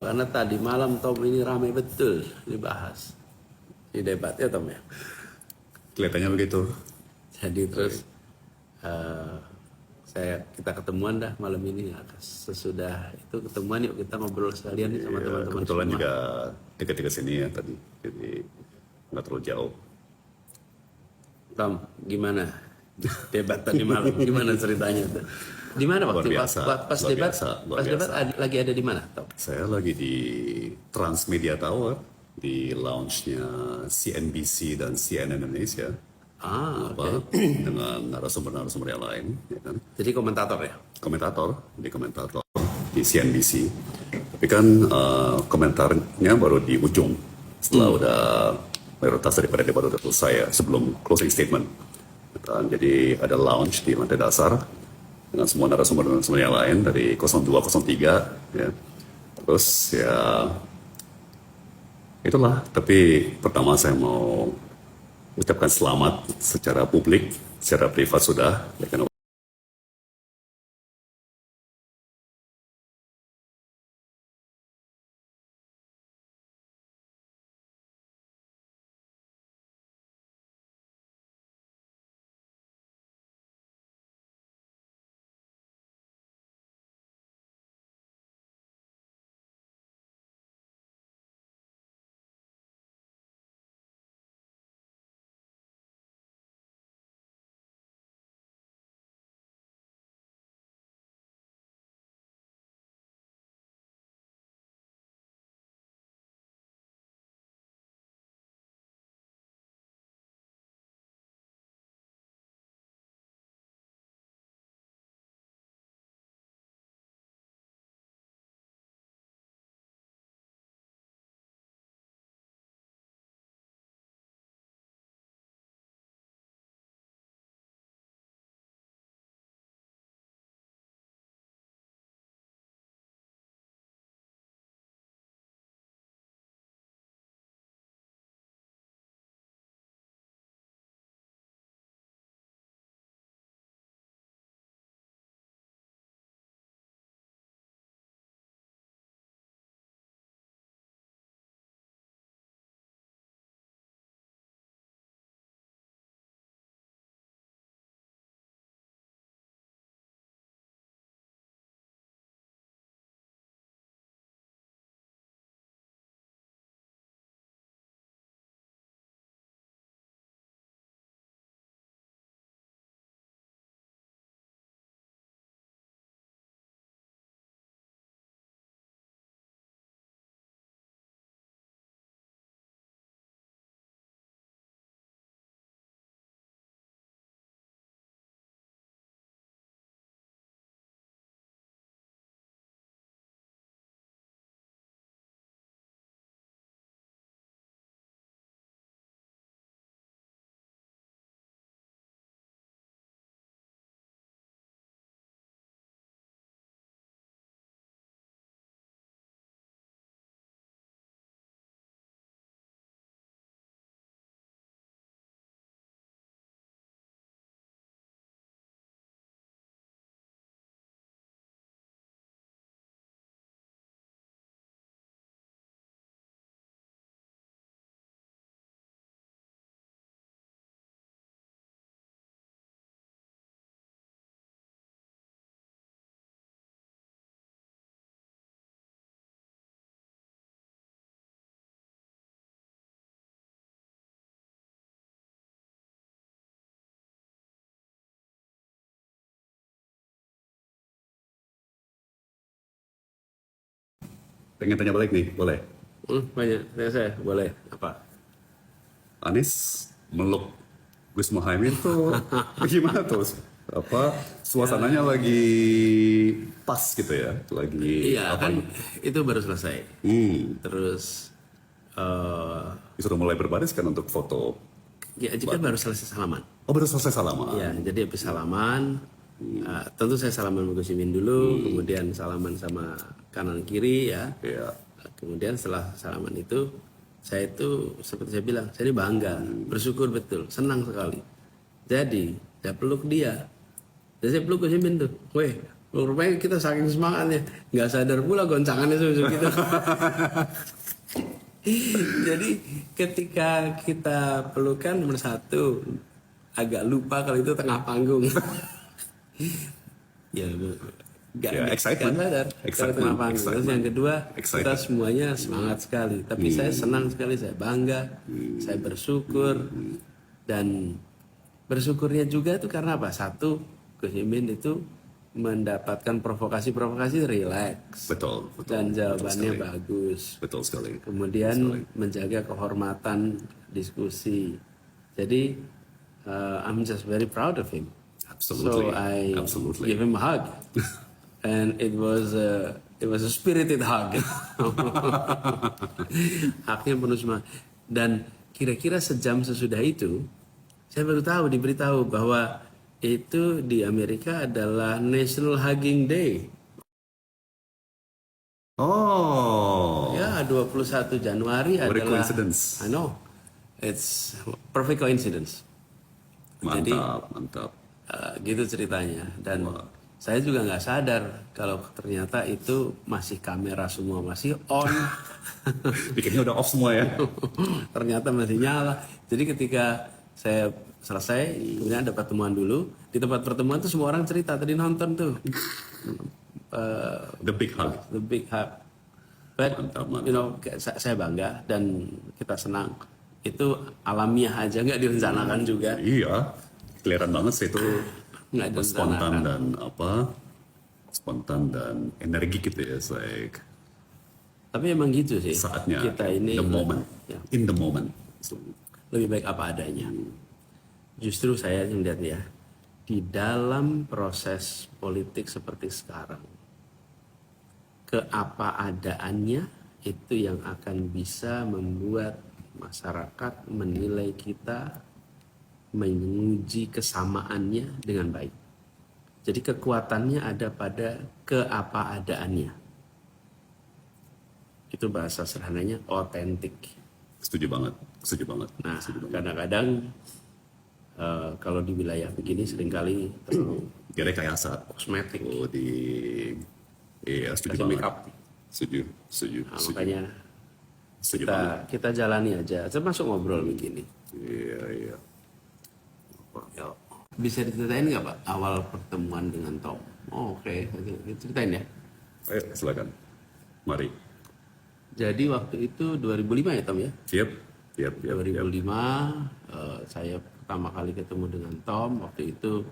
Karena tadi malam Tom ini ramai betul dibahas di debat ya Tom ya. Kelihatannya begitu. Jadi terus kita ketemuan dah malam ini. Sesudah itu ketemuan yuk kita ngobrol sekalian nih sama teman-teman Kebetulan semua. juga dekat-dekat sini ya tadi, jadi nggak terlalu jauh. Tom, gimana debat tadi malam? Gimana ceritanya tuh? Di mana Luar waktu biasa, pas luar debat? biasa, luar Pas debat biasa. lagi ada di mana Tom? Saya lagi di Transmedia Tower di lounge-nya CNBC dan CNN Indonesia. Dengan narasumber-narasumber yang lain, ya kan? Jadi komentator ya? Komentator di CNBC. Tapi kan komentarnya baru di ujung setelah udah mayoritas daripada debat udah selesai ya, sebelum closing statement. Dan jadi ada lounge di lantai dasar dengan semua narasumber yang lain dari 02, 03 ya. Terus ya itulah. Tapi pertama saya mau ucapkan selamat secara publik, secara privat sudah ya kan. Pengen tanya balik nih, boleh? Banyak. Saya boleh apa? Anies meluk Gus Muhaimin tuh gimana tuh? Apa suasananya lagi pas gitu ya? Lagi Iya apa? kan itu baru selesai. Terus Disuruh mulai berbaris kan untuk foto. ya juga baru selesai salaman. Oh, baru selesai salaman. Ya, jadi habis salaman, tentu saya salaman sama Gus Imin dulu, kemudian salaman sama kanan kiri ya. Iya. Kemudian setelah salaman itu, saya itu seperti saya bilang, saya ini bangga, bersyukur betul, senang sekali. Jadi, saya peluk dia. Dan saya peluk Gus Imin tuh, weh, Rupanya kita saking semangatnya, nggak sadar pula goncangannya susu gitu. Jadi ketika kita pelukan nomor satu, agak lupa kalau itu tengah panggung. Ya, nggak Ya, excitement. nggak sadar kalau tengah panggung. Terus yang kedua, kita Excitement. semuanya semangat sekali. Tapi saya senang sekali, saya bangga, saya bersyukur, dan bersyukurnya juga itu karena apa? Satu, Gus Imin itu mendapatkan provokasi-provokasi relax Betul. dan jawabannya sekali. bagus. Betul sekali. Kemudian menjaga kehormatan diskusi. Jadi I'm just very proud of him. Absolutely. So I Absolutely. give him a hug, and it was a spirited hug. Haknya penuh semangat. Dan kira-kira sejam sesudah itu, saya baru tahu, diberitahu bahwa itu di Amerika adalah National Hugging Day. Oh. Ya, 21 Januari What a adalah. coincidence. I know, it's perfect coincidence. Jadi, Mantap. gitu ceritanya. Dan saya juga nggak sadar kalau ternyata itu masih kamera semua masih on. Bikinnya udah off semua ya. Ternyata masih nyala. Jadi ketika saya selesai, kemudian ada pertemuan dulu. Di tempat pertemuan tuh semua orang cerita, tadi nonton tuh. The big hug. The big hug. But Mantap. you know, saya bangga dan kita senang. Itu alamiah aja, nggak direncanakan juga. Iya. Kelihatan banget sih itu Nggak spontan direncanakan. spontan dan energi gitu ya. Like Tapi emang gitu sih. saatnya. Kita ini the moment. ya, In the moment. So, lebih baik apa adanya. Justru saya melihat ya, di dalam proses politik seperti sekarang, keapa adaannya itu yang akan bisa membuat masyarakat menilai kita, menguji kesamaannya dengan baik. Jadi kekuatannya ada pada keapa adaannya. Itu bahasa sederhananya otentik. setuju banget. Nah, kadang-kadang kalau di wilayah begini seringkali terlalu Dia rekayasa. kosmetik. Oh, iya, setuju Kasih banget. make up. Setuju. Nah, makanya Setuju banget. kita jalani aja, termasuk ngobrol begini. Iya. Ya, bisa diceritain nggak Pak awal pertemuan dengan Tom? Oh, oke. Ceritain ya. Ayo, silakan. Mari. Jadi waktu itu 2005 ya Tom ya? Yep. 2005 saya pertama kali ketemu dengan Tom. Waktu itu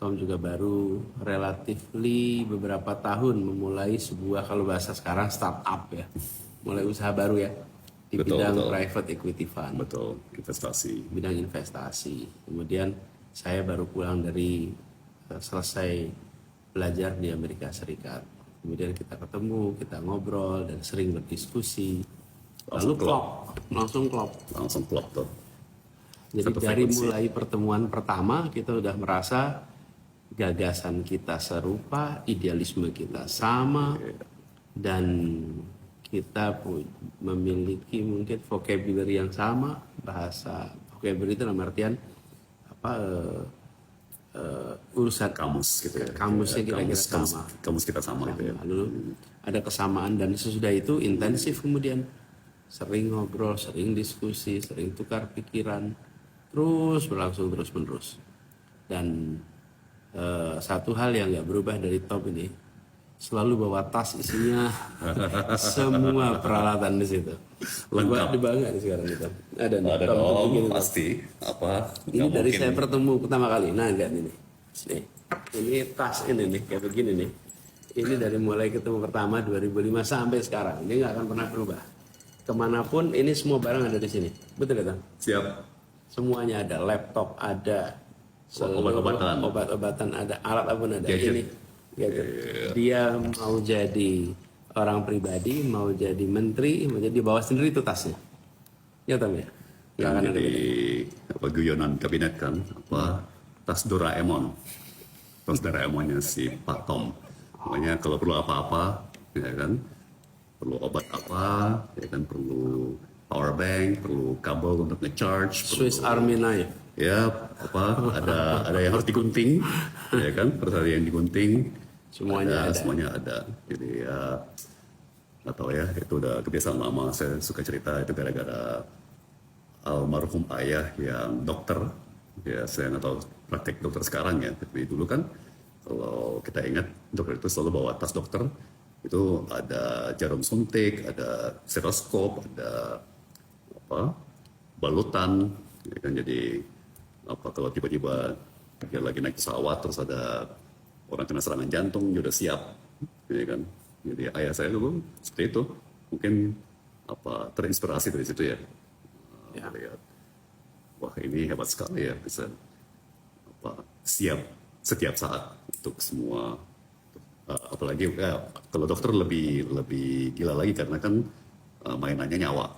Tom juga baru relatively beberapa tahun memulai sebuah, kalau bahasa sekarang, startup ya, mulai usaha baru ya di bidang private equity fund. Betul, bidang investasi. Kemudian saya baru pulang dari selesai belajar di Amerika Serikat. Kemudian kita ketemu, kita ngobrol dan sering berdiskusi. Lalu langsung klop tuh. Jadi Satu dari frekuensi. mulai pertemuan pertama kita udah merasa gagasan kita serupa, idealisme kita sama, dan kita memiliki mungkin vocabulary yang sama. Bahasa vocabulary itu dalam artian urusan Kamus gitu ya. kamusnya kira-kira sama. Kamus kita sama gitu ya. Lalu ada kesamaan, dan sesudah itu intensif, kemudian sering ngobrol, sering diskusi, sering tukar pikiran, terus berlangsung terus menerus. Dan satu hal yang nggak berubah dari Tom ini, selalu bawa tas isinya semua peralatan di situ. Lengkap. Dibangga nih sekarang itu. Ada nih. Ada Tom, dong, begini, Tom. pasti. Apa? Ini Nggak dari mungkin. saya bertemu pertama kali. Nah, lihat ini. Nih. Ini tas ini nih, kayak begini nih. Ini dari mulai ketemu pertama 2005 sampai sekarang. Ini nggak akan pernah berubah. Kemanapun ini semua barang ada di sini. Betul ya, Tom? Siap. Semuanya ada. Laptop ada. Obat-obatan. Obat-obatan ada. Alat apapun ada. Gadget. Ini. Gadget. Dia mau jadi orang pribadi, mau jadi menteri, mau jadi bawa sendiri itu tasnya. Ya, Tom ya? Nggak akan ada Jadi beda. guyonan kabinet kan, tas Doraemon. Tas Doraemonnya si Pak Tom. Makanya kalau perlu apa-apa, ya kan, perlu obat apa, ya kan, perlu power bank, perlu kabel untuk nge-charge, Swiss perlu, Army knife. ya ada yang harus digunting, ya kan, harus ada yang digunting, Semuanya ada. Semuanya ada. Jadi ya nggak tahu ya, itu udah kebiasaan lama. Saya suka cerita itu gara-gara almarhum ayah yang dokter. Ya saya nggak tahu praktek dokter sekarang ya, tapi dulu kan kalau kita ingat dokter itu selalu bawa tas dokter. Itu ada jarum suntik, ada stetoskop, ada apa balutan, ya kan. Jadi apa kalau tiba-tiba dia lagi naik pesawat terus ada orang kena serangan jantung, dia udah siap, ya kan. Jadi ayah saya dulu seperti itu, mungkin apa terinspirasi dari situ ya. Ya. Melihat, wah ini hebat sekali ya, bisa apa siap setiap saat untuk semua. Apalagi ya, kalau dokter lebih gila lagi karena kan mainannya nyawa,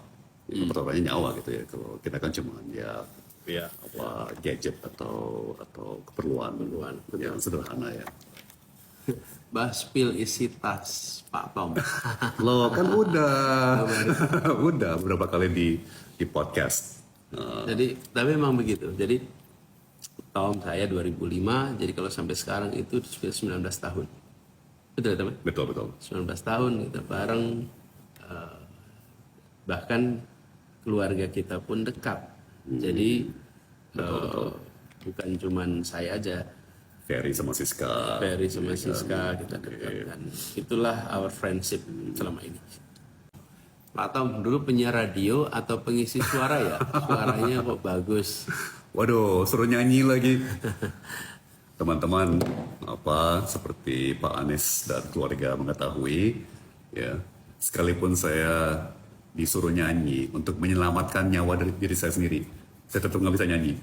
pertaruhannya nyawa gitu ya. Kalau kita kan cuma ya apa gadget atau keperluan yang sederhana ya. Baspil isi tas Pak Tom. Lo kan udah beberapa kali di podcast. Jadi tapi memang begitu. Jadi tahun saya 2005, jadi kalau sampai sekarang itu sudah 19 tahun. Betul teman? Betul. 19 tahun kita bareng, bahkan keluarga kita pun dekat. Jadi bukan cuman saya aja, Ferry sama Siska. Ferry sama Siska kita dekat, dan itulah our friendship selama ini. Pak Tom dulu penyiar radio atau pengisi suara ya? Suaranya kok bagus. Waduh, suruh nyanyi lagi. Teman-teman, apa seperti Pak Anies dan keluarga mengetahui, ya, sekalipun saya disuruh nyanyi untuk menyelamatkan nyawa dari diri saya sendiri, saya tetap nggak bisa nyanyi.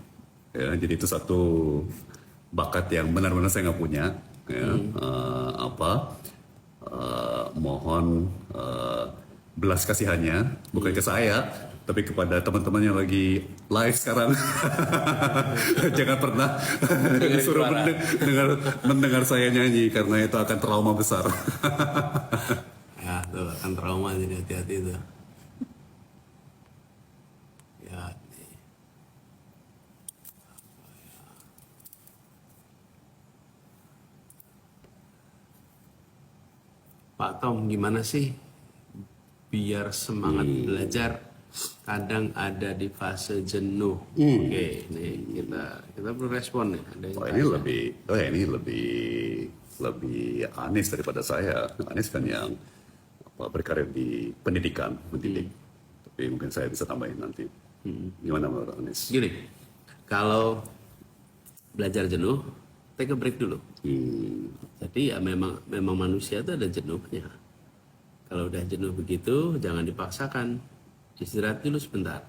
Ya, jadi itu satu bakat yang benar-benar saya nggak punya. Ya, mohon belas kasihannya bukan ke saya, tapi kepada teman-teman yang lagi live sekarang. Jangan pernah disuruh mendengar saya nyanyi karena itu akan trauma besar. Ya, tuh akan trauma, jadi hati-hati tuh. Ya, nih. Pak Tom, gimana sih biar semangat belajar? Kadang ada di fase jenuh. Oke, nih kita perlu respon nih. Ada yang Ini lebih Anies daripada saya. Anies kan yang berkarir di pendidikan, mendidik. Tapi mungkin saya bisa tambahin nanti. Gimana menurut Anies? Gini, kalau belajar jenuh, take a break dulu. Jadi ya memang manusia itu ada jenuhnya. Kalau udah jenuh begitu, jangan dipaksakan. Istirahat dulu sebentar.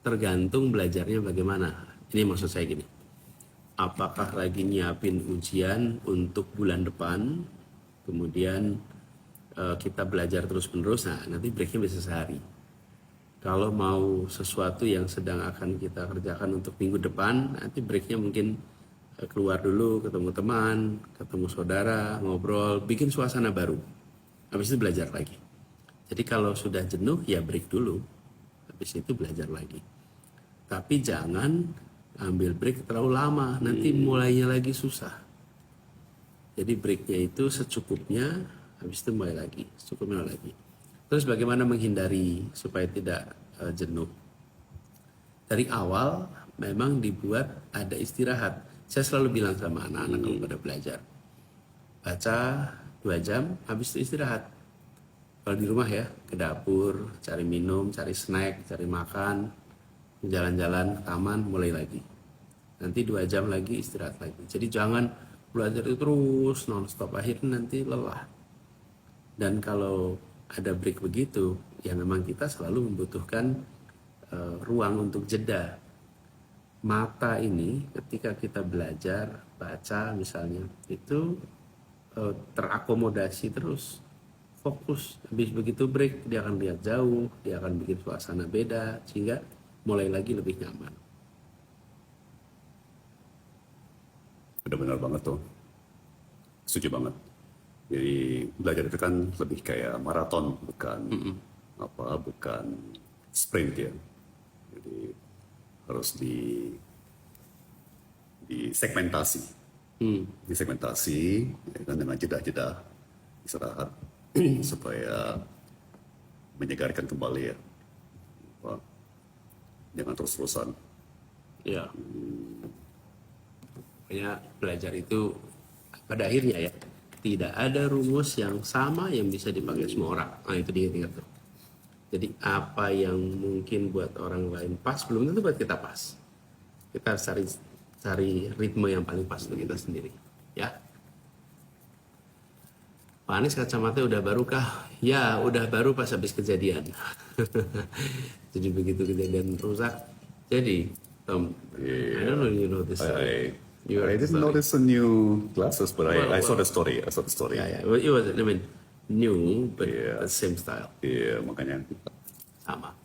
Tergantung belajarnya bagaimana. Ini maksud saya gini. Apakah lagi nyiapin ujian untuk bulan depan, kemudian kita belajar terus-menerus, nah nanti breaknya bisa sehari. Kalau mau sesuatu yang sedang akan kita kerjakan untuk minggu depan, nanti breaknya mungkin keluar dulu, ketemu teman, ketemu saudara, ngobrol, bikin suasana baru. Habis itu belajar lagi. Jadi kalau sudah jenuh ya break dulu, habis itu belajar lagi. Tapi jangan ambil break terlalu lama, nanti mulainya lagi susah. Jadi breaknya itu secukupnya, habis itu mulai lagi, secukupnya lagi. Terus bagaimana menghindari supaya tidak jenuh? Dari awal memang dibuat ada istirahat. Saya selalu bilang sama anak-anak kalau pada belajar, baca 2 jam, habis itu istirahat. Kalau di rumah ya, ke dapur, cari minum, cari snack, cari makan, jalan-jalan ke taman, mulai lagi. Nanti 2 jam lagi istirahat lagi. Jadi jangan belajar itu terus non-stop, akhirnya nanti lelah. Dan kalau ada break begitu, ya memang kita selalu membutuhkan ruang untuk jeda. Mata ini ketika kita belajar, baca misalnya, itu terakomodasi terus. Fokus, habis begitu break dia akan lihat jauh, dia akan bikin suasana beda sehingga mulai lagi lebih nyaman. Benar-benar banget tuh, setuju banget. Jadi belajar itu kan lebih kayak maraton, bukan sprint ya. Jadi harus di segmentasi. Disegmentasi ya kan, dengan jeda-jeda istirahat supaya menyegarkan kembali ya. Apa, jangan terus-terusan. Ya, pokoknya belajar itu pada akhirnya ya tidak ada rumus yang sama yang bisa dipakai semua orang. Nah itu diingat tuh. Jadi apa yang mungkin buat orang lain pas belum tentu buat kita pas. Kita harus cari ritme yang paling pas untuk kita sendiri. Ya. Pak Anies kacamata udah baru kah? Ya, udah baru pas habis kejadian. Jadi begitu kejadian rusak. Jadi, Tom, I don't know you know this. I didn't notice the new glasses, but I saw the story. I saw the story. Yeah, yeah. It was, I mean, new, but Yeah. the same style. Iya, makanya. Sama.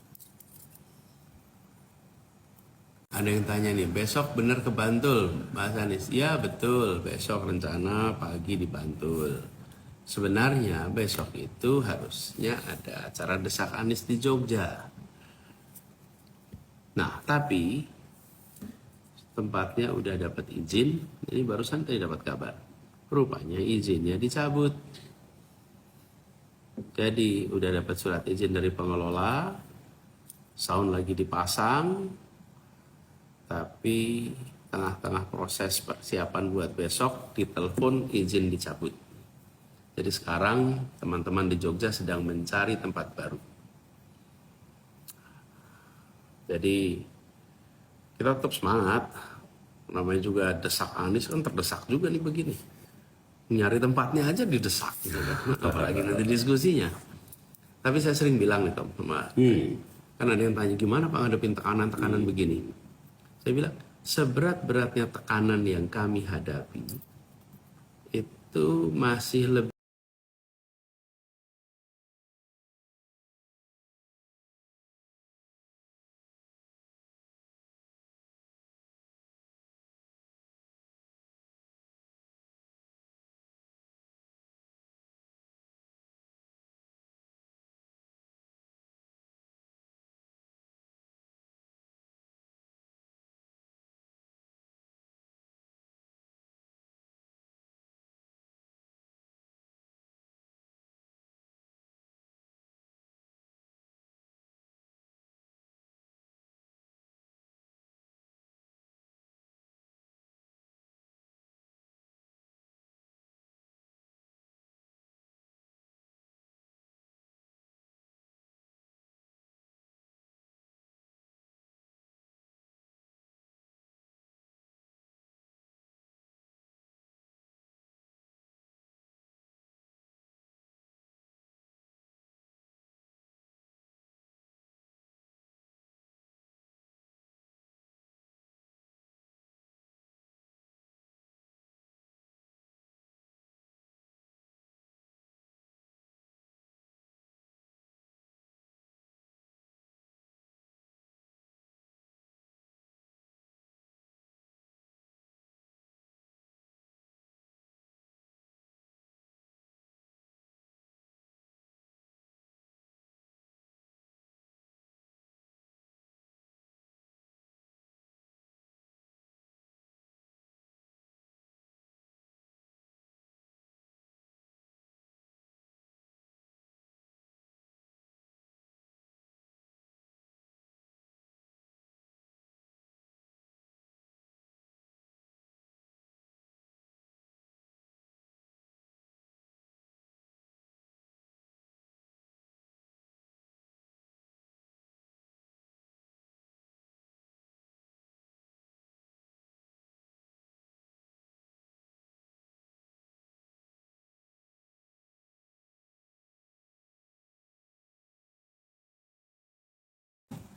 Ada yang tanya nih, besok bener ke Bantul, Mas Anies? Ya betul, besok rencana pagi di Bantul. Sebenarnya besok itu harusnya ada acara desak Anies di Jogja. Nah, tapi tempatnya udah dapat izin, ini barusan tadi dapat kabar. Rupanya izinnya dicabut. Jadi udah dapat surat izin dari pengelola, sound lagi dipasang, tapi tengah-tengah proses persiapan buat besok ditelepon izin dicabut. Jadi sekarang teman-teman di Jogja sedang mencari tempat baru. Jadi kita tetap semangat. Namanya juga desak Anies kan terdesak juga nih begini. Nyari tempatnya aja didesak gitu kan. Apalagi nanti diskusinya. Tapi saya sering bilang nih Tom sama kan ada yang tanya gimana Pak ngadepin tekanan-tekanan begini. Saya bilang seberat-beratnya tekanan yang kami hadapi itu masih lebih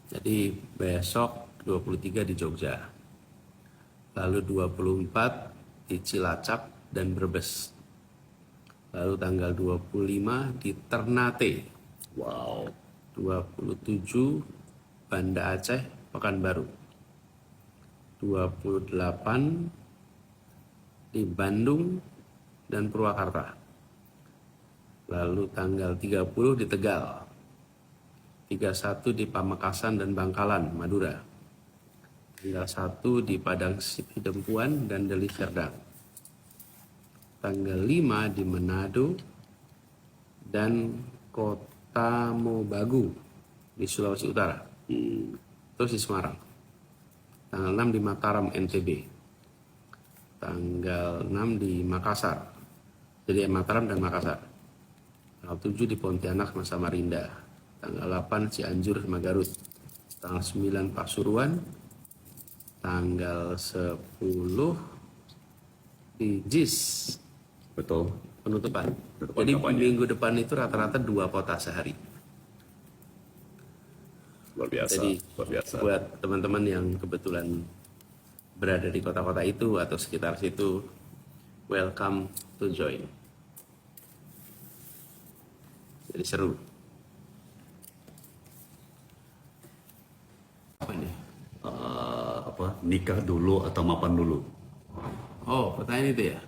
jadi besok 23 di Jogja. Lalu 24 di Cilacap dan Brebes. Lalu tanggal 25 di Ternate. Wow. 27 Banda Aceh, Pekanbaru. 28 di Bandung dan Purwakarta. Lalu tanggal 30 di Tegal. 31 di Pamekasan dan Bangkalan, Madura. Tanggal 1 di Padang Sidempuan dan Deli Serdang. tanggal 5 di Manado, dan Kota Mobagu di Sulawesi Utara. Terus di Semarang. Tanggal 6 di Mataram, NTB. Tanggal 6 di Makassar. Jadi Mataram dan Makassar. Tanggal 7 di Pontianak sama Samarinda. Tanggal 8 Cianjur sama Garut. Tanggal 9 Pasuruan. Tanggal 10 di JIS. Betul. Penutupan. Penutupan Jadi kampanye. minggu depan itu rata-rata 2 kota sehari. Luar biasa. Jadi Luar biasa. buat teman-teman yang kebetulan berada di kota-kota itu atau sekitar situ, welcome to join. Jadi seru. Apa nih? Nikah dulu atau mapan dulu? Oh, pertanyaan itu ya.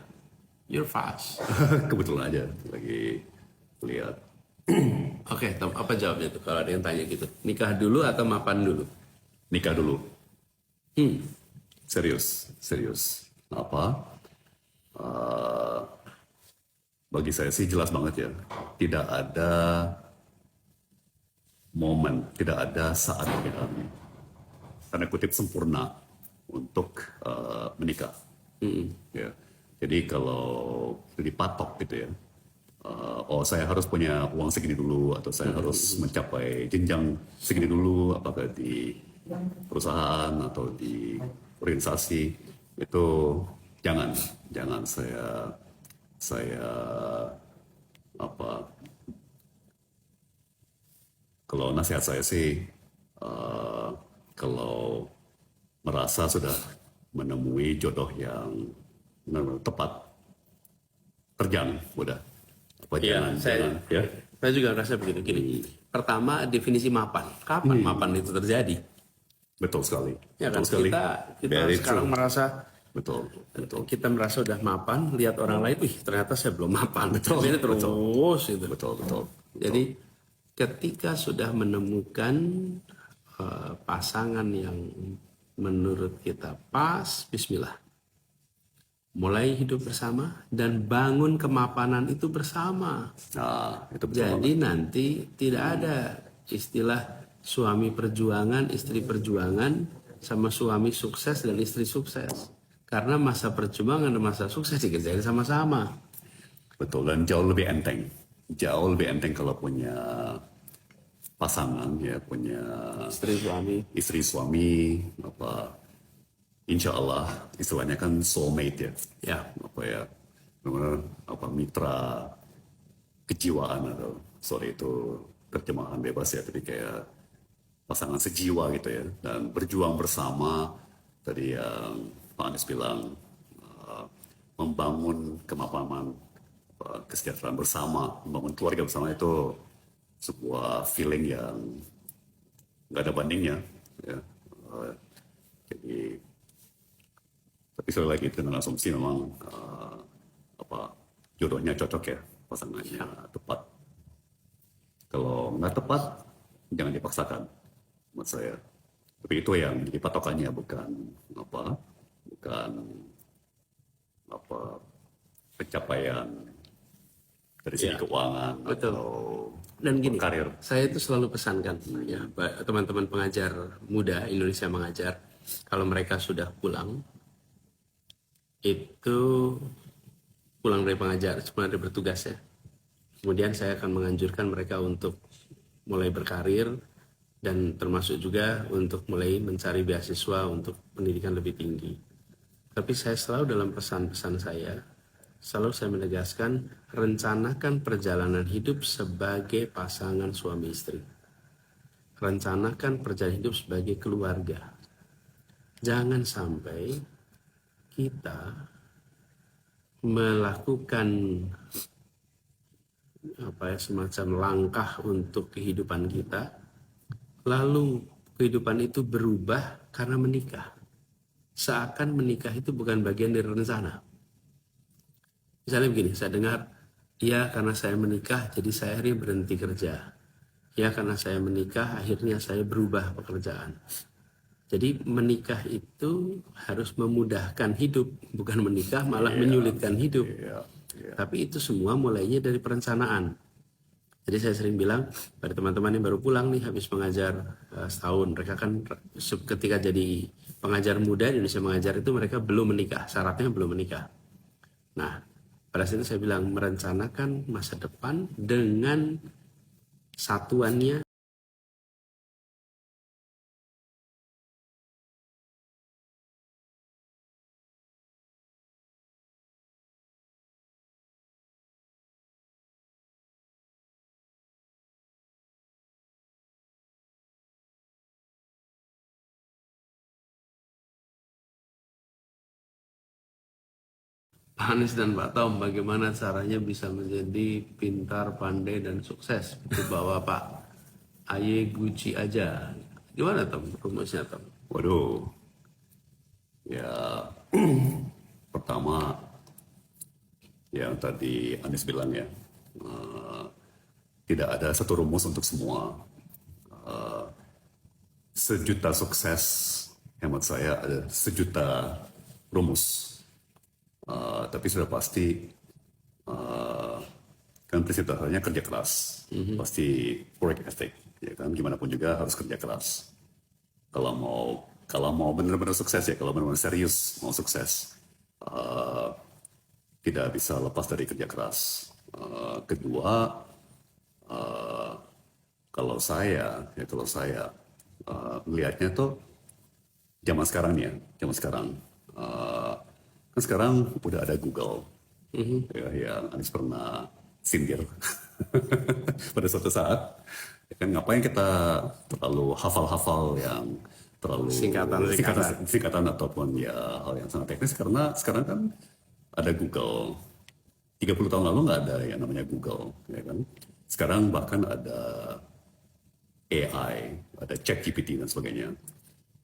You're fast. Kebetulan aja lagi lihat. Oke, Tom, apa jawabnya tuh kalau ada yang tanya gitu? Nikah dulu atau mapan dulu? Nikah dulu. Hmm. Serius. Bagi saya sih jelas banget ya. Tidak ada momen, tidak ada saat yang tanda kutip sempurna untuk menikah. Ya. Jadi kalau dipatok gitu ya, saya harus punya uang segini dulu atau saya harus mencapai jenjang segini dulu, apakah di perusahaan atau di organisasi, itu jangan saya kalau nasihat saya sih, kalau merasa sudah menemui jodoh yang benar-benar tepat, terjang udah. Iya, Jangan, ya. saya juga merasa begitu. Gini, pertama definisi mapan. Kapan mapan itu terjadi? Betul sekali. Ya kan, Betul sekali. kita Very sekarang true. merasa Betul. kita merasa udah mapan, lihat orang lain, wih ternyata saya belum mapan. Betul, Ini terus itu. Betul. Jadi ketika sudah menemukan pasangan yang menurut kita pas, bismillah. Mulai hidup bersama dan bangun kemapanan itu bersama. Nah, itu betul. Jadi nanti tidak ada istilah suami perjuangan, istri perjuangan, sama suami sukses dan istri sukses. Karena masa perjuangan dan masa sukses dikerjain sama-sama. Betul, dan jauh lebih enteng. Jauh lebih enteng kalau punya pasangan, ya, punya istri suami, insya Allah istilahnya kan soulmate ya. Benar-benar mitra kejiwaan atau itu terjemahan bebas ya, tapi kayak pasangan sejiwa gitu ya, dan berjuang bersama. Tadi yang Pak Anies bilang, membangun kemapanan, kesejahteraan bersama, membangun keluarga bersama, itu sebuah feeling yang nggak ada bandingnya ya. Jadi, tapi sekali lagi dengan asumsi memang jodohnya cocok ya, pasangannya tepat. Kalau nggak tepat, jangan dipaksakan, menurut saya. Tapi itu yang jadi patokannya, bukan pencapaian dari segi keuangan. Betul. Atau dan gini, karir. Saya itu selalu pesankan ya, teman-teman pengajar muda Indonesia Mengajar, kalau mereka sudah pulang dari pengajar, sebenarnya bertugas ya. Kemudian saya akan menganjurkan mereka untuk mulai berkarir dan termasuk juga untuk mulai mencari beasiswa untuk pendidikan lebih tinggi. Tapi saya selalu dalam pesan-pesan saya menegaskan, rencanakan perjalanan hidup sebagai pasangan suami istri. Rencanakan perjalanan hidup sebagai keluarga. Jangan sampai kita melakukan semacam langkah untuk kehidupan kita, lalu kehidupan itu berubah karena menikah. Seakan menikah itu bukan bagian dari rencana. Misalnya begini, saya dengar, ya karena saya menikah jadi saya akhirnya berhenti kerja. Ya karena saya menikah akhirnya saya berubah pekerjaan. Jadi menikah itu harus memudahkan hidup, bukan menikah malah menyulitkan hidup. Tapi itu semua mulainya dari perencanaan. Jadi saya sering bilang pada teman-teman yang baru pulang nih habis mengajar setahun, mereka kan ketika jadi pengajar muda di Indonesia Mengajar itu mereka belum menikah, syaratnya belum menikah. Nah, pada saat itu saya bilang merencanakan masa depan dengan satuannya. Pak Anies dan Pak Tom, bagaimana caranya bisa menjadi pintar, pandai, dan sukses? Itu bawa Pak Aye Gucci aja. Gimana Tom? Rumusnya Tom? Waduh, ya pertama yang tadi Anies bilang ya, tidak ada satu rumus untuk semua. Sejuta sukses, hemat saya ada sejuta rumus. Tapi sudah pasti kan prinsip dasarnya kerja keras, pasti work ethic, ya kan gimana pun juga harus kerja keras. Kalau mau benar-benar sukses ya, kalau benar-benar serius mau sukses, tidak bisa lepas dari kerja keras. Kedua, kalau saya melihatnya tuh zaman sekarang nih ya, zaman sekarang. Kan sekarang udah ada Google, ya, yang Anies pernah sindir pada suatu saat. Ya kan ngapain kita terlalu hafal-hafal yang terlalu singkatan ataupun ya hal yang sangat teknis, karena sekarang kan ada Google. 30 tahun lalu nggak ada yang namanya Google, ya kan. Sekarang bahkan ada AI, ada ChatGPT dan sebagainya.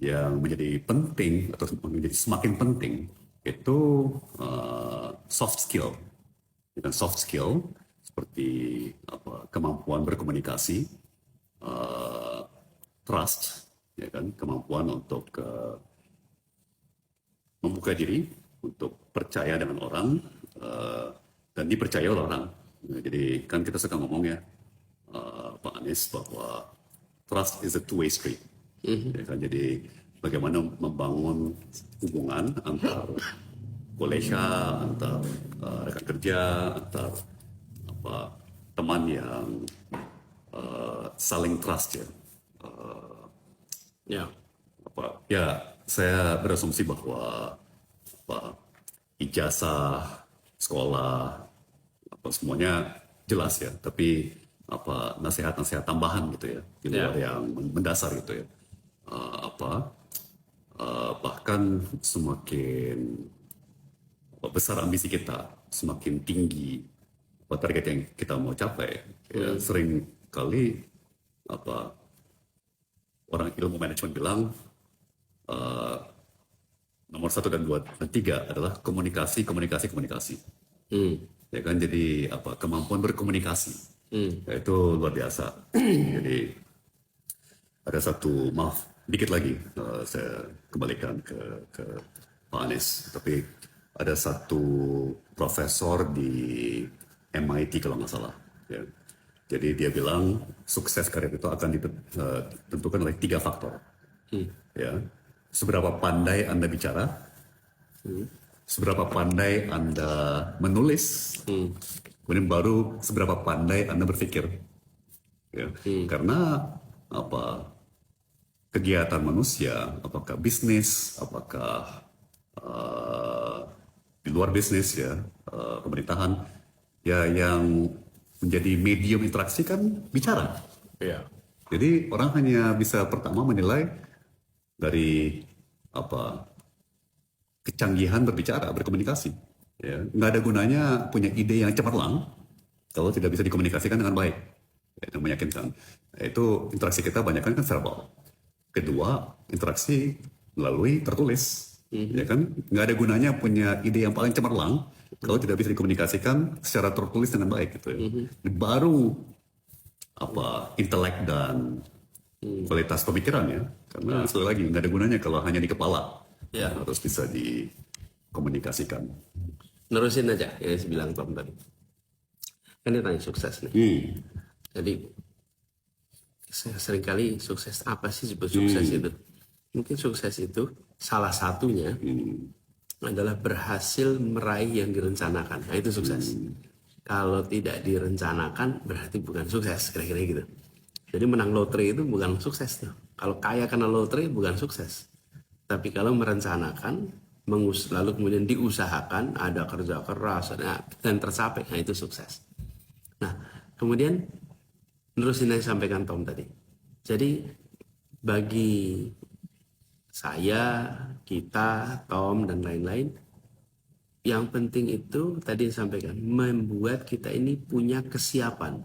Yang menjadi penting atau menjadi semakin penting itu soft skill. Dan soft skill seperti kemampuan berkomunikasi, trust, ya kan, kemampuan untuk membuka diri, untuk percaya dengan orang dan dipercaya oleh orang. Nah, jadi kan kita suka ngomong ya, Pak Anies, bahwa trust is a two-way street. Ya kan? Jadi bagaimana membangun hubungan antar kolega, antar rekan kerja, antar teman yang saling trust ya. Ya, saya berasumsi bahwa ijazah sekolah semuanya jelas ya, tapi nasihat-nasihat tambahan gitu ya di luar yang mendasar gitu ya. Bahkan semakin besar ambisi kita, semakin tinggi target yang kita mau capai, ya, sering kali orang ilmu manajemen bilang nomor 1 dan 2 dan 3 adalah komunikasi. Ya kan, jadi kemampuan berkomunikasi, itu luar biasa. Jadi ada satu, maaf dikit lagi saya kembalikan ke Pak Anies, tapi ada satu profesor di MIT kalau nggak salah ya. Jadi dia bilang sukses karir itu akan ditentukan oleh 3 faktor. Ya, seberapa pandai Anda bicara, seberapa pandai Anda menulis, kemudian baru seberapa pandai Anda berpikir. Ya. Karena kegiatan manusia, apakah bisnis, apakah di luar bisnis ya, pemerintahan, ya yang menjadi medium interaksi kan bicara. Ya. Jadi orang hanya bisa pertama menilai dari kecanggihan berbicara, berkomunikasi. Ya, nggak ada gunanya punya ide yang cemerlang kalau tidak bisa dikomunikasikan dengan baik, ya, meyakinkan. Itu interaksi kita banyak kan verbal. Kedua, interaksi melalui tertulis. Ya kan, nggak ada gunanya punya ide yang paling cemerlang kalau tidak bisa dikomunikasikan secara tertulis dengan baik gitu ya. Baru intelek dan kualitas pemikiran ya. Karena sekali lagi nggak ada gunanya kalau hanya di kepala. Ya, harus bisa dikomunikasikan. Nerusin aja yang saya bilang Tom tadi. Kan dia tanya sukses nih. Jadi seringkali sukses apa sih sebut sukses itu? Mungkin sukses itu salah satunya adalah berhasil meraih yang direncanakan. Nah itu sukses. Kalau tidak direncanakan berarti bukan sukses, kira-kira gitu. Jadi menang lotre itu bukan sukses tuh. Kalau kaya karena lotre bukan sukses. Tapi kalau merencanakan, lalu kemudian diusahakan, ada kerja keras, dan tercapai, nah itu sukses. Nah, kemudian nerusin yang sampaikan Tom tadi. Jadi bagi saya, kita, Tom, dan lain-lain, yang penting itu tadi disampaikan, membuat kita ini punya kesiapan.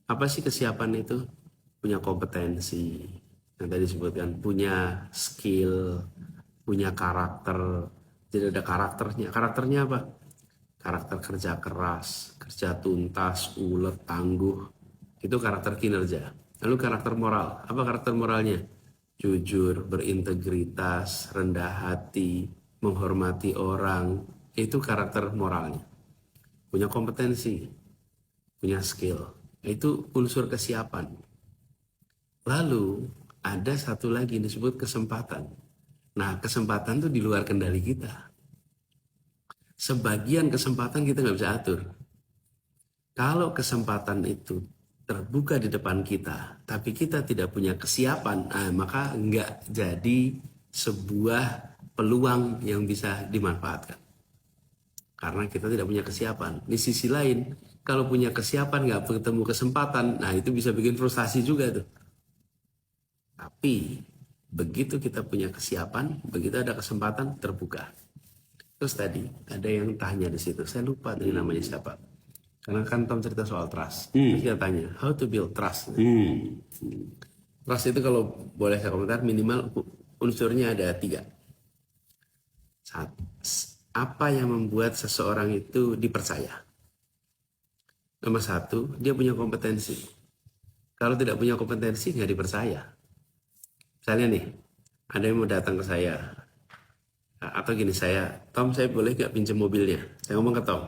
Apa sih kesiapan itu? Punya kompetensi, yang tadi disebutkan, punya skill, punya karakter. Jadi ada karakternya. Karakternya apa? Karakter kerja keras, kerja tuntas, ulet, tangguh. Itu karakter kinerja. Lalu karakter moral. Apa karakter moralnya? Jujur, berintegritas, rendah hati, menghormati orang. Itu karakter moralnya. Punya kompetensi, punya skill. Itu unsur kesiapan. Lalu ada satu lagi yang disebut kesempatan. Nah, kesempatan itu di luar kendali kita. Sebagian kesempatan kita nggak bisa atur. Kalau kesempatan itu terbuka di depan kita, tapi kita tidak punya kesiapan, maka nggak jadi sebuah peluang yang bisa dimanfaatkan. Karena kita tidak punya kesiapan. Di sisi lain, kalau punya kesiapan nggak ketemu kesempatan, nah itu bisa bikin frustasi juga tuh. Tapi begitu kita punya kesiapan, begitu ada kesempatan terbuka. Terus tadi ada yang tanya di situ, saya lupa tadi namanya siapa. Karena kan Tom cerita soal trust. Terus dia tanya, how to build trust? Trust itu kalau boleh saya komentar, minimal unsurnya ada 3. Apa yang membuat seseorang itu dipercaya? Nomor 1, dia punya kompetensi. Kalau tidak punya kompetensi, nggak dipercaya. Misalnya nih, ada yang mau datang ke saya. Atau gini, Tom saya boleh nggak pinjam mobilnya? Saya ngomong ke Tom.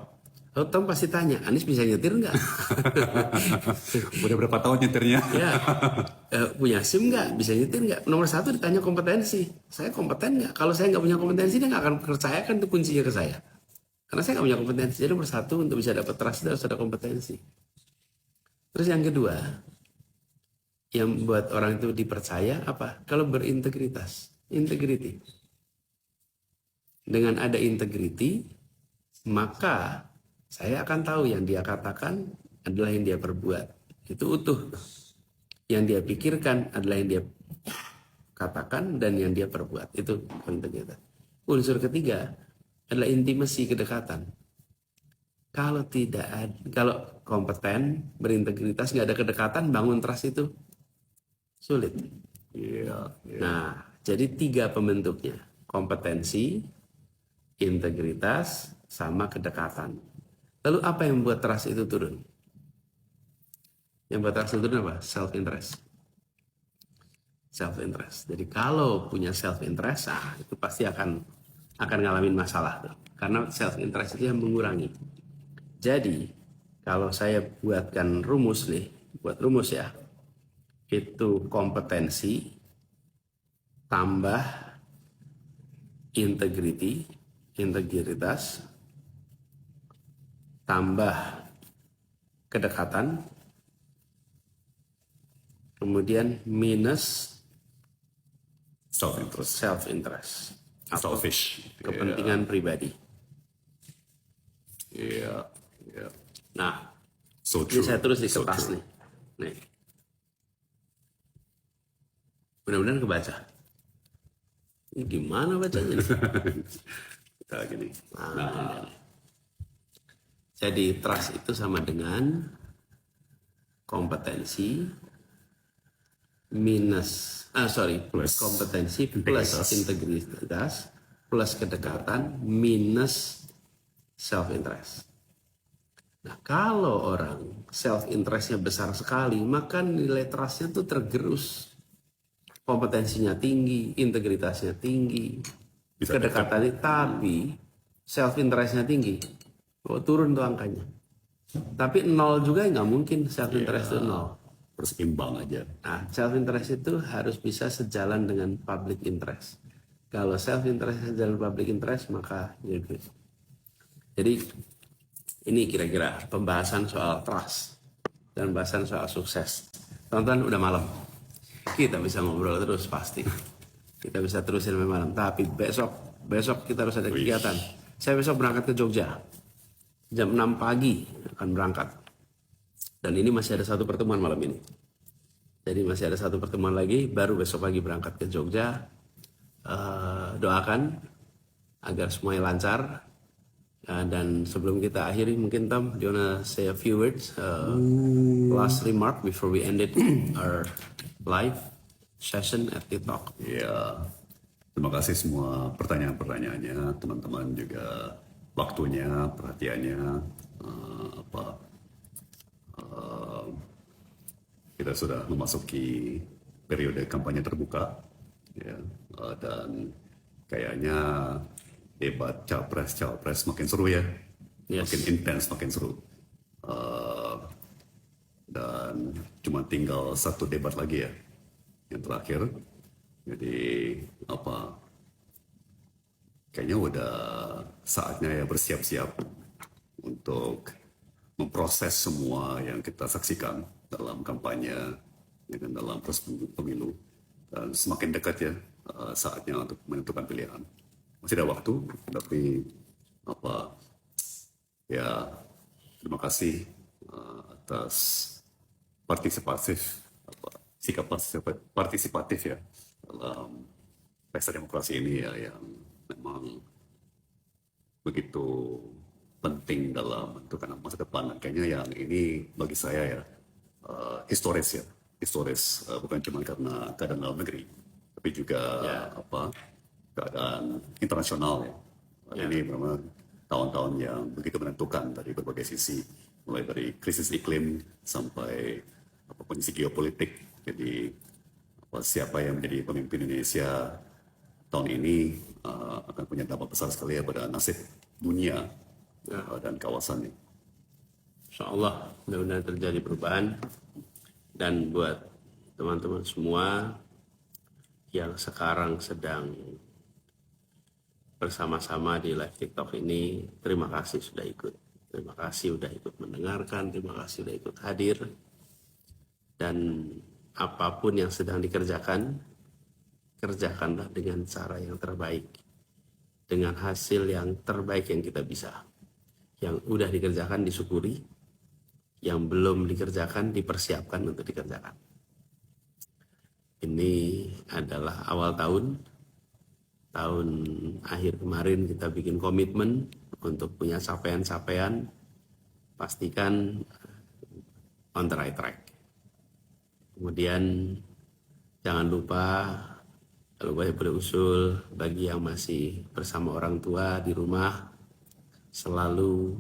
Oh, Tom pasti tanya, Anies bisa nyetir nggak? Udah berapa tahun nyetirnya? Ya, punya SIM nggak? Bisa nyetir nggak? Nomor 1 ditanya kompetensi. Saya kompeten nggak? Kalau saya nggak punya kompetensi, dia nggak akan percayakan itu kuncinya ke saya. Karena saya nggak punya kompetensi. Jadi nomor 1 untuk bisa dapat trust harus ada kompetensi. Terus yang kedua, yang buat orang itu dipercaya apa? Kalau berintegritas, integrity. Dengan ada integrity, maka saya akan tahu yang dia katakan adalah yang dia perbuat. Itu utuh. Yang dia pikirkan adalah yang dia katakan dan yang dia perbuat. Itu integritas. Unsur ketiga adalah intimasi, kedekatan. Kalau kompeten, berintegritas, nggak ada kedekatan, bangun trust itu sulit. Nah, jadi 3 pembentuknya. Kompetensi, integritas, sama kedekatan. Lalu apa yang membuat trust itu turun? Yang membuat trust itu turun apa? Self-interest. Self-interest. Jadi kalau punya self-interest, itu pasti akan ngalamin masalah tuh. Karena self-interest itu yang mengurangi. Jadi kalau saya buatkan rumus nih, buat rumus ya, itu kompetensi tambah integritas tambah kedekatan, kemudian minus self-interest atau Selfish. kepentingan pribadi. Nah, So ini true. saya terus di So kertas true. nih. Benar-benar kebaca. Ini gimana bacanya? Kita gini. Jadi trust itu sama dengan kompetensi kompetensi plus integritas plus kedekatan minus self-interest. Nah, kalau orang self-interestnya besar sekali, maka nilai trustnya tuh tergerus. Kompetensinya tinggi, integritasnya tinggi, kedekatannya, tapi self interestnya tinggi, turun tuh angkanya. Tapi nol juga nggak mungkin self interest itu nol. Terus imbang aja. Nah, self interest itu harus bisa sejalan dengan public interest. Kalau self interest sejalan public interest, maka jadi ini kira-kira pembahasan soal trust dan pembahasan soal sukses. Teman-teman udah malam, kita bisa ngobrol terus pasti. Kita bisa terusin sampai malam. Tapi besok kita harus ada kegiatan. Saya besok berangkat ke Jogja. Jam 6 pagi akan berangkat. Dan ini masih ada satu pertemuan malam ini. Jadi masih ada satu pertemuan lagi, baru besok pagi berangkat ke Jogja. Doakan agar semuanya lancar. Dan sebelum kita akhiri, mungkin Tom, do you wanna say a few words? Last remark before we ended our live session at TikTok. Ya, terima kasih semua pertanyaan-pertanyaannya, teman-teman juga waktunya, perhatiannya, kita sudah memasuki periode kampanye terbuka, ya, dan kayaknya debat cawapres makin seru ya, makin intens, makin seru, dan cuma tinggal satu debat lagi ya, yang terakhir. Jadi kayaknya udah saatnya ya bersiap-siap untuk memproses semua yang kita saksikan dalam kampanye dengan dalam proses pemilu, dan semakin dekat ya saatnya untuk menentukan pilihan. Masih ada waktu, tapi ya terima kasih atas sikap partisipatif ya dalam pesta demokrasi ini ya, yang memang begitu penting dalam menentukan masa depan. Dan kayaknya yang ini bagi saya ya historis, bukan cuma karena keadaan dalam negeri, tapi juga keadaan internasional ya. Ini memang tahun-tahun yang begitu menentukan dari berbagai sisi, mulai dari krisis iklim sampai kondisi geopolitik. Jadi siapa yang menjadi pemimpin Indonesia tahun ini akan punya dampak besar sekali ya pada nasib dunia dan kawasannya. Insya Allah mudah-mudahan terjadi perubahan. Dan buat teman-teman semua yang sekarang sedang bersama-sama di live TikTok ini, terima kasih sudah ikut. Terima kasih sudah ikut mendengarkan, terima kasih sudah ikut hadir. Dan apapun yang sedang dikerjakan, kerjakanlah dengan cara yang terbaik, dengan hasil yang terbaik yang kita bisa. Yang udah dikerjakan disyukuri, yang belum dikerjakan dipersiapkan untuk dikerjakan. Ini adalah awal tahun akhir kemarin kita bikin komitmen untuk punya capaian-capaian, pastikan on the right track. Kemudian jangan lupa, kalau boleh usul bagi yang masih bersama orang tua di rumah, selalu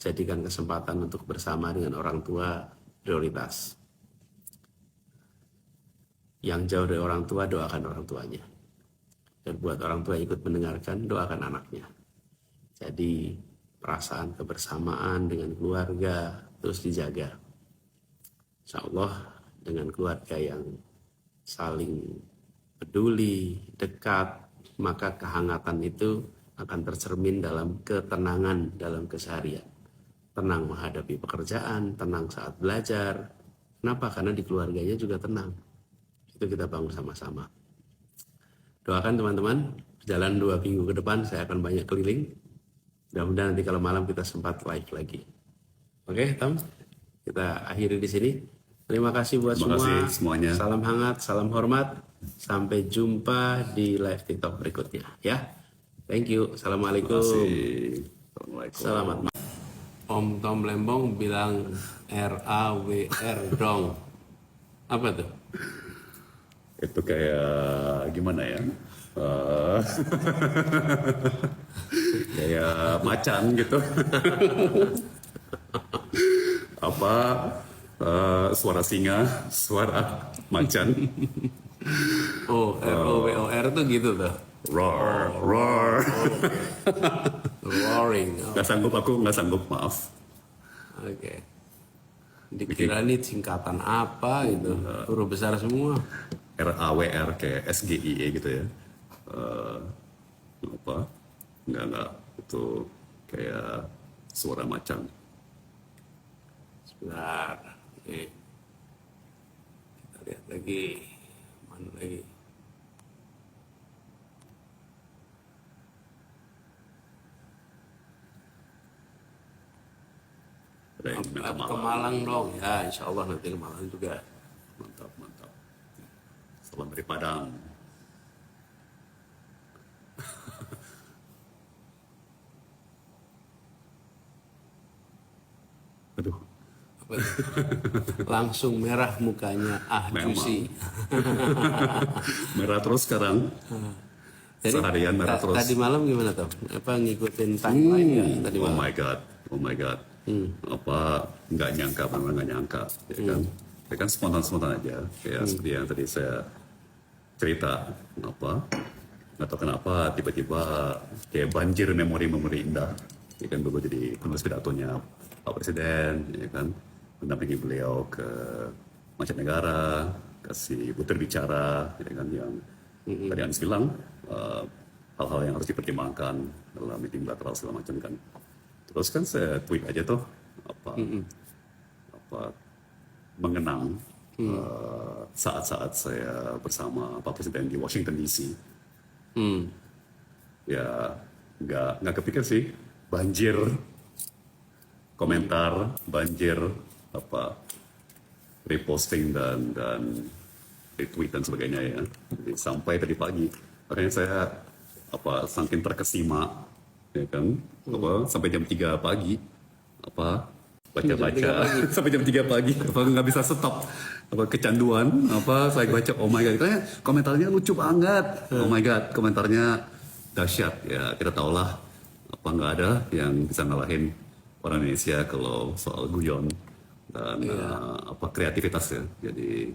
jadikan kesempatan untuk bersama dengan orang tua prioritas. Yang jauh dari orang tua, doakan orang tuanya. Dan buat orang tua ikut mendengarkan, doakan anaknya. Jadi perasaan kebersamaan dengan keluarga terus dijaga. Insya Allah dengan keluarga yang saling peduli, dekat, maka kehangatan itu akan tercermin dalam ketenangan dalam keseharian. Tenang menghadapi pekerjaan, tenang saat belajar. Kenapa? Karena di keluarganya juga tenang. Itu kita bangun sama-sama. Doakan teman-teman, jalan 2 minggu ke depan saya akan banyak keliling. Mudah-mudahan nanti kalau malam kita sempat live lagi. Oke, Tom, kita akhiri di sini. Terima kasih buat semuanya. Salam hangat, salam hormat. Sampai jumpa di live TikTok berikutnya ya. Thank you. Assalamualaikum. Assalamualaikum. Selamat malam. Om Tom Lembong bilang RAWR dong. Apa tuh? Itu kayak gimana ya? Kayak macan gitu. Suara singa, suara macan. Oh, ROWOR tuh gitu tuh. Roar, roar. Roaring. Oh, Nggak sanggup, aku nggak sanggup, maaf. oke. Dikira ini singkatan apa itu? Huruf besar semua. RAWR kayak SGIE gitu ya. Apa? Nggak. Itu kayak suara macan. Sebentar. Oke. Kita lihat lagi. Mana lagi? Ada yang minta Ke Malang dong. Ya, insya Allah nanti ke Malang juga. Mantap, mantap. Salam dari Padang. Aduh, Apa itu? Langsung merah mukanya. Memang. Juicy. merah terus sekarang. Seharian merah terus. Tadi malam gimana tuh? Apa ngikutin timeline ya tadi Oh malam? my god, oh my god. Apa nggak nyangka, benar nggak nyangka, ya kan? Ya kan spontan aja, kayak seperti yang tadi saya cerita, apa? Nggak tahu kenapa tiba-tiba kayak banjir memori-memori indah. Ya kan dulu jadi penulis pidatonya Pak Presiden, ya kan? Mendampingi beliau ke mancanegara, kasih butir bicara, ya kan yang tadi Anies bilang hal-hal yang harus dipertimbangkan dalam meeting bilateral segala macam kan. Terus kan saya tweet aja tuh apa mengenang saat-saat saya bersama Pak Presiden di Washington DC. Ya nggak kepikir sih banjir komentar, banjir apa reposting dan retweet dan sebagainya ya. Jadi, sampai tadi pagi makanya saya saking terkesima ya kan sampai jam 3 pagi baca-baca sampai jam 3 pagi nggak bisa stop kecanduan saya baca, oh my god, karena komentarnya lucu banget. Oh my god, komentarnya dahsyat ya. Kita tahulah nggak ada yang bisa ngalahin orang Indonesia kalau soal guyon dan kreativitas ya. Jadi